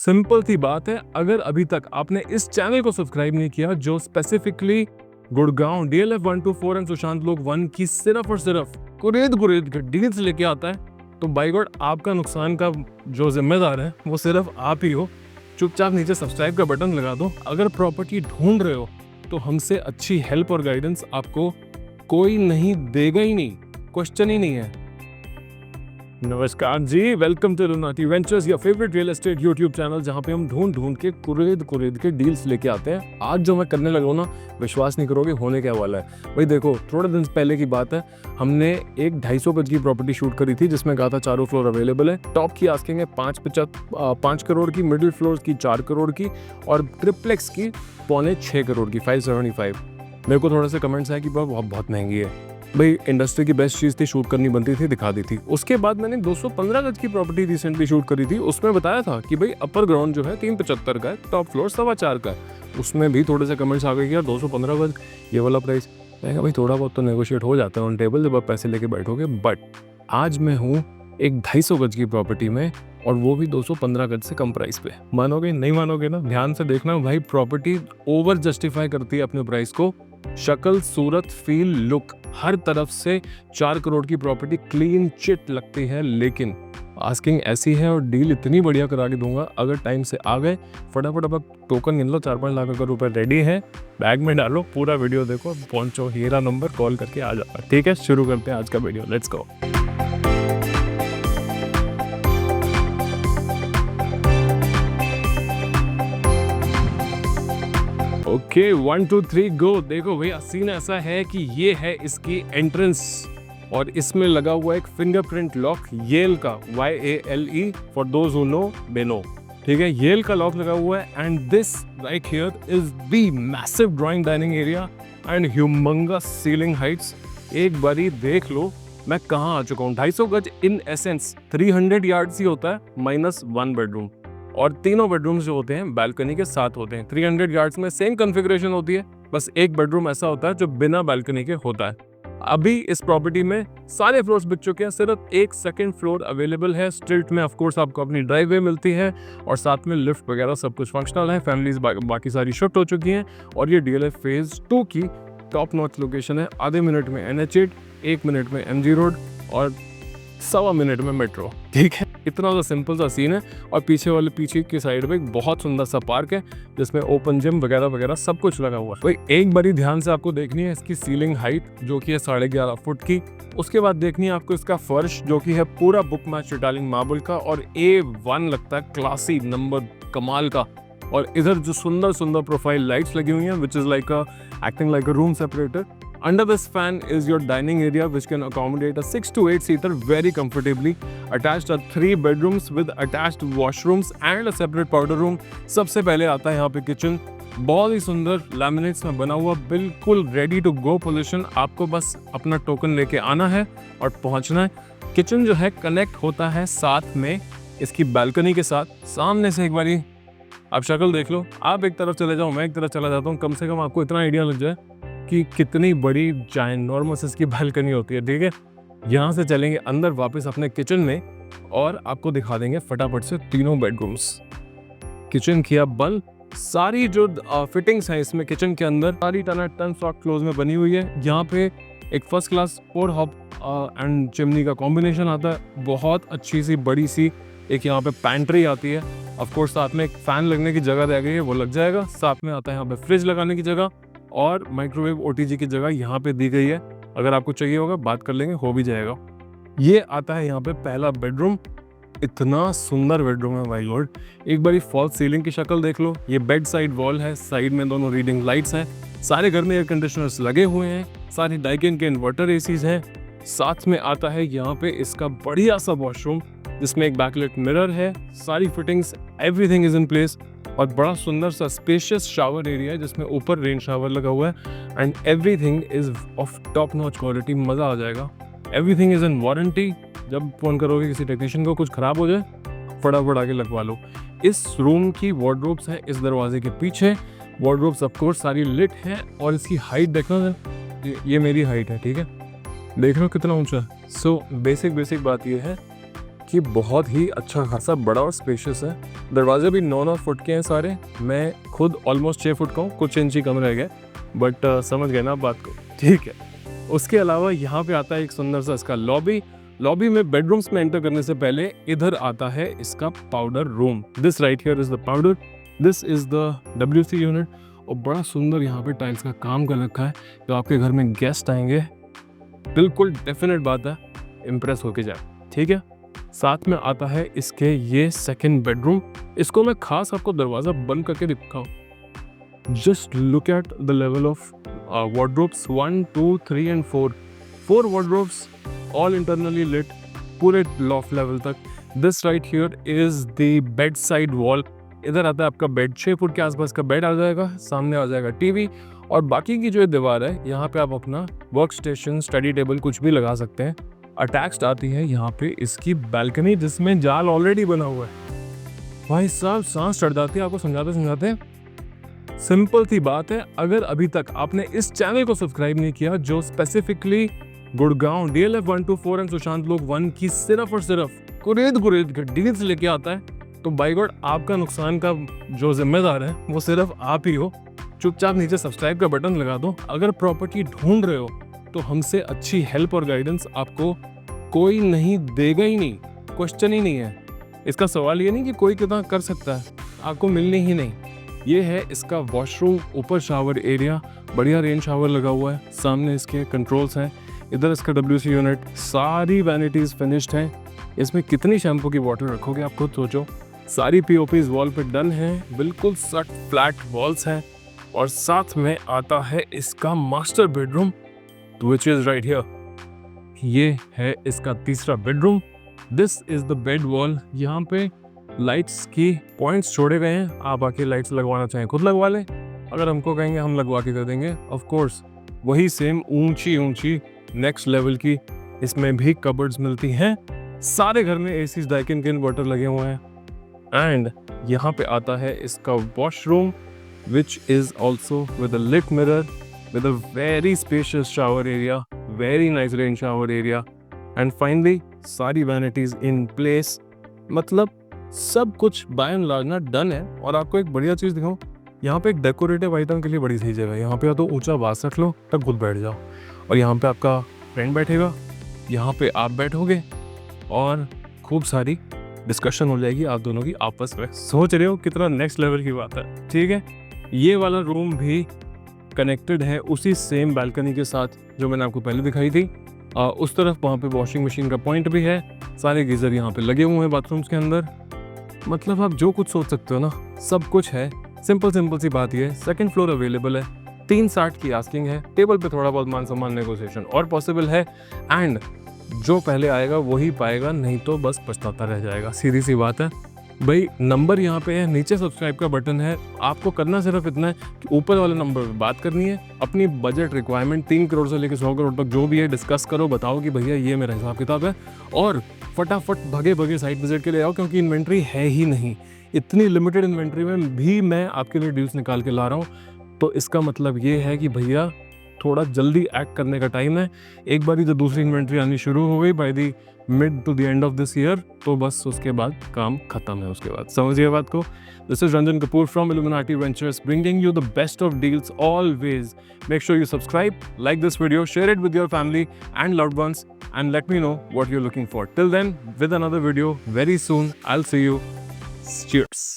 Simple सी बात है, अगर अभी तक आपने इस चैनल को सब्सक्राइब नहीं किया जो specifically Gurgaon DLF 124 and Sushant लोक 1 की सिर्फ और सिर्फ कुरेद के डील्स लेके आता है, तो बाय गॉड आपका नुकसान का जो जिम्मेदार है वो सिर्फ आप ही हो। चुपचाप नीचे सब्सक्राइब का बटन लगा दो। अगर प्रॉपर्टी ढूंढ रहे हो तो हमसे अच्छी हेल्प और गाइडेंस आपको कोई नहीं देगा ही नहीं, क्वेश्चन ही नहीं है। नमस्कार जी, welcome to Lunati Ventures, your favourite real estate YouTube channel, जहां पे हम ढूंढ के कुरेद के डील्स लेके आते हैं। आज जो मैं करने लगा हूं ना, विश्वास नहीं करोगे होने क्या वाला है। भाई देखो, थोड़े दिन पहले की बात है, हमने एक 250 गज की प्रॉपर्टी शूट करी थी जिसमें कहा था चारों फ्लोर अवेलेबल है। टॉप की आस्किंग है 5 करोड़ की, मिडिल फ्लोर की 4 करोड़ की और ट्रिप्लेक्स की 5.25 करोड़ की 575। मेरे को थोड़ा सा कमेंट्स आया कि बहुत महंगी है। भाई इंडस्ट्री की बेस्ट चीज़ थी, शूट करनी बनती थी, दिखा दी थी। उसके बाद मैंने 215 गज की प्रॉपर्टी रिसेंटली शूट करी थी। उसमें बताया था कि भाई अपर ग्राउंड जो है 375 का है, टॉप फ्लोर 4.25 का है। उसमें भी थोड़े से कमेंट्स आ गए कि यार 215 गज ये वाला प्राइस। मैं कहा भाई थोड़ा बहुत तो नेगोशिएट हो जाता है ऑन टेबल जब आप पैसे लेके बैठोगे। बट आज मैं हूँ एक 250 गज की प्रॉपर्टी में, और वो भी 215 गज से कम प्राइस पे। मानोगे नहीं मानोगे ना, ध्यान से देखना भाई। प्रॉपर्टी ओवर जस्टिफाई करती है अपने प्राइस को। शक्ल, सूरत, फील, लुक, हर तरफ से 4 करोड़ की प्रॉपर्टी क्लीन चिट लगती है। लेकिन आस्किंग ऐसी है और डील इतनी बढ़िया करा के दूंगा, अगर टाइम से आ गए फटाफट अब टोकन गिन लो। 4-5 लाख का रुपए रेडी है, बैग में डालो, पूरा वीडियो देखो, पहुंचो, हीरा नंबर कॉल करके आ जाता। ठीक है, शुरू करते हैं आज का वीडियो, लेट्स गो। ओके 1 2 3 गो। देखो भैया, सीन ऐसा है कि ये है इसकी एंट्रेंस और इसमें लगा हुआ एक फिंगरप्रिंट लॉक, येल का, YALE for those who know बेनो। ठीक है, येल का लॉक लगा हुआ है। And this right here is the massive drawing dining area and humongous ceiling Heights. एक बारी देख लो मैं कहाँ आ चुका हूँ। 250 गज इन एसेंस 300 यार्ड्स ही होता है, -1 बेडरूम, और तीनों बेडरूम्स जो होते हैं बालकनी के साथ होते हैं। 300 यार्ड्स में सेम कॉन्फ़िगरेशन होती है, बस एक बेडरूम ऐसा होता है जो बिना बालकनी के होता है। अभी इस प्रॉपर्टी में सारे फ्लोर्स बिक चुके हैं, सिर्फ एक सेकंड फ्लोर अवेलेबल है। स्ट्रीट में ऑफ कोर्स आपको अपनी ड्राइववे मिलती है और साथ में लिफ्ट वगैरह सब कुछ फंक्शनल है। फैमिलीज बाकी सारी शिफ्ट हो चुकी हैं और ये DLF फेज 2 की टॉप नॉच लोकेशन है। आधे मिनट में NH8, 1 मिनट में MG रोड और 1.25 मिनट में मेट्रो। ठीक है, इतना सा सिंपल सा सीन है। और पीछे की साइड में एक बहुत सुंदर सा पार्क है जिसमें ओपन जिम वगैरह सब कुछ लगा हुआ है। भाई एक बारी ध्यान से आपको देखनी है इसकी सीलिंग हाइट जो कि है 11.5 फुट की। उसके बाद देखनी है आपको इसका फर्श जो कि है पूरा बुक मैच रिटालिंग मार्बल का और A1 लगता है, क्लासी नंबर, कमाल का। और इधर जो सुंदर प्रोफाइल लाइट्स लगी हुई हैं which is like acting like a room separator. Under this fan is your dining area which can accommodate a 6 to 8 seater very comfortably. Attached are 3 bedrooms with attached washrooms and a separate powder room. सबसे पहले आता है यहाँ पे kitchen, बहुत ही सुंदर laminates में बना हुआ, बिल्कुल रेडी टू गो पोजीशन। आपको बस अपना टोकन लेके आना है और पहुँचना है। किचन जो है कनेक्ट होता है साथ में इसकी बालकनी के साथ। सामने से एक बारी आप शक्ल देख लो, आप एक तरफ चले जाओ, मैं एक तरफ चला जाता हूँ, कम से कम आपको इतना आइडिया लग जाए कि कितनी बड़ी जायनॉर्मस इसकी बालकनी होती है। ठीक है, यहाँ से चलेंगे अंदर वापस अपने किचन में और आपको दिखा देंगे फटाफट से तीनों बेडरूम्स। किचन किया बंद, सारी जो फिटिंग्स हैं इसमें किचन के अंदर सारी टन सॉफ्ट क्लोज में बनी हुई है। यहाँ पे एक first class 4 hob and chimney का कॉम्बिनेशन आता है। बहुत अच्छी सी बड़ी सी एक यहाँ पे पैंट्री आती है। ऑफ कोर्स साथ में एक फैन लगने की जगह रह गई है, वो लग जाएगा। साथ में आता है यहाँ पे फ्रिज लगाने की जगह और माइक्रोवेव OTG की जगह यहाँ पे दी गई है। अगर आपको चाहिए होगा बात कर लेंगे, हो भी जाएगा। ये आता है यहाँ पे पहला बेडरूम। इतना सुंदर बेडरूम है भाई गॉड। एक बारी फॉल्स सीलिंग की शक्ल देख लो। ये बेड साइड वॉल है, साइड में दोनों रीडिंग लाइट्स हैं। सारे घर में एयर कंडीशनर्स लगे हुए हैं, सारी डाइकिन के इन्वर्टर ACs हैं। साथ में आता है यहाँ पे इसका बढ़िया सा वॉशरूम जिसमें एक बैकलाइट मिरर है। सारी fittings, everything is in place. और बड़ा सुंदर सा स्पेशियस शावर एरिया है जिसमें ऊपर रेन शावर लगा हुआ है and everything is of top notch quality. मज़ा आ जाएगा। Everything is in warranty. जब फोन करोगे किसी टेक्नीशियन को, कुछ खराब हो जाए, फटाफट आके लगवा लो। इस रूम की वार्डरोब्स है इस दरवाजे के पीछे। वार्डरोब्स ऑफ कोर्स सारी लिट हैं और इसकी हाइट देखना, ये मेरी हाइट है। ठीक है, देख रहे हो कितना ऊंचा है। सो बेसिक बात ये है कि बहुत ही अच्छा खासा बड़ा और स्पेशियस है। दरवाजे भी 9-9 फुट के हैं सारे। मैं खुद ऑलमोस्ट 6 फुट का हूँ, कुछ इंच ही कम रह गए, बट समझ गए ना आप बात को, ठीक है। उसके अलावा यहाँ पे आता है एक सुंदर सा इसका लॉबी में बेडरूम्स में एंटर करने से पहले इधर आता है इसका powder room. This right here is the powder, this is the WC unit. और बड़ा सुंदर यहाँ पे टाइल्स का काम कर रखा है। तो आपके घर में गेस्ट आएंगे, बिल्कुल डेफिनेट बात है, इम्प्रेस होके जाए, ठीक है। साथ में आता है इसके ये सेकंड बेडरूम। इसको मैं खास आपको दरवाज़ा बंद करके दिखाऊं। Just look at the level of wardrobes 1, 2, 3 and 4 wardrobes all internally lit पूरे लॉफ्ट लेवल तक। This right here is the bed side wall. इधर आता है आपका बेड, 6 फुट के आसपास का बेड आ जाएगा, सामने आ जाएगा टीवी, और बाकी की जो दीवार है यहाँ पे आप अपना वर्क स्टेशन, स्टडी टेबल कुछ भी लगा सकते हैं। अटैच्ड आती है यहाँ पे इसकी बालकनी, जिसमें जाल ऑलरेडी बना हुआ है। भाई साहब सांस चढ़ जाती है आपको समझाते। सिंपल सी बात है, अगर अभी तक आपने इस चैनल को सब्सक्राइब नहीं किया जो specifically Gurgaon DLF 124 and Sushant लोक 1 की सिर्फ और सिर्फ कुरेद डील्स लेके आता है, तो बाय गॉड आपका नुकसान का जो जिम्मेदार है वो सिर्फ आप ही हो। चुपचाप नीचे सब्सक्राइब का बटन लगा दो। अगर प्रॉपर्टी ढूंढ रहे हो तो हमसे अच्छी हेल्प और गाइडेंस आपको कोई नहीं देगा ही नहीं, क्वेश्चन ही नहीं है। इसका सवाल ये नहीं कि कोई कितना कर सकता है, आपको मिलनी ही नहीं। ये है इसका वॉशरूम, ऊपर शावर एरिया, बढ़िया रेन शावर लगा हुआ है, सामने इसके कंट्रोल्स हैं, इधर इसका WC यूनिट, सारी वैनिटीज फिनिश्ड हैं। इसमें कितनी शैम्पू की बॉटल रखोगे आप खुद सोचो। सारी POPs वॉल पे डन हैं, बिल्कुल सट फ्लैट वॉल्स हैं। और साथ में आता है इसका master bedroom, which is right here. ये है इसका तीसरा bedroom. This is the bed wall. यहाँ पे लाइट्स की पॉइंट्स छोड़े गए हैं, आप आके लाइट्स लगवाना चाहें खुद लगवा लें, अगर हमको कहेंगे हम लगवा के कर देंगे। ऑफ कोर्स वही सेम ऊंची नेक्स्ट लेवल की इसमें भी कबर्ड्स मिलती हैं। सारे घर में ACs, डाइकिन के इन्वर्टर लगे हुए हैं। एंड यहाँ पे आता है इसका washroom, which is also with a lit mirror, with a very spacious shower area, very nice rain shower area, and finally सारी वैनिटीज इन प्लेस। मतलब सब कुछ बाय एंड लार्ज ना डन है। और आपको एक बढ़िया चीज़ दिखाऊं, यहाँ पे एक डेकोरेटिव आइटम के लिए बड़ी सही जगह है। यहाँ पे या तो ऊंचा बास रख लो तब खुद बैठ जाओ, और यहाँ पे आपका फ्रेंड बैठेगा, यहाँ पे आप बैठोगे, और खूब सारी डिस्कशन हो जाएगी आप दोनों की आपस में। सोच रहे हो कितना नेक्स्ट लेवल की बात है, ठीक है। ये वाला रूम भी कनेक्टेड है उसी सेम बालकनी के साथ जो मैंने आपको पहले दिखाई थी। उस तरफ वहाँ पे वॉशिंग मशीन का पॉइंट भी है, सारे गीजर यहाँ पे लगे हुए हैं बाथरूम्स के अंदर। मतलब आप जो कुछ सोच सकते हो ना, सब कुछ है। सिंपल सी बात ये है, सेकंड फ्लोर अवेलेबल है, 360 की आस्किंग है, टेबल पे थोड़ा बहुत मान सम्मान नेगोशिएशन और पॉसिबल है। एंड जो पहले आएगा वही पाएगा, नहीं तो बस पछताता रह जाएगा, सीधी सी बात है। भाई नंबर यहाँ पे है, नीचे सब्सक्राइब का बटन है। आपको करना सिर्फ इतना है कि ऊपर वाले नंबर पे बात करनी है, अपनी बजट रिक्वायरमेंट 3 करोड़ से लेकर 100 करोड़ तक जो भी है डिस्कस करो, बताओ कि भैया ये मेरा हिसाब किताब है, और फटाफट भगे साइट विजिट के लिए आओ, क्योंकि इन्वेंट्री है ही नहीं। इतनी लिमिटेड इन्वेंट्री में भी मैं आपके लिए डील्स निकाल के ला रहा हूँ, तो इसका मतलब ये है कि भैया थोड़ा जल्दी एक्ट करने का टाइम है। एक बार जब दूसरी इन्वेंट्री आनी शुरू हो गई by the mid to the end of this year, तो बस उसके बाद काम खत्म है। उसके बाद समझिए बात को। This is Ranjan Kapoor from Illuminati Ventures, bringing you the best of deals always. Make sure you subscribe, like this video, share it with your family and loved ones, and let me know what you're looking for. Till then, with another video very soon. I'll see you. Cheers.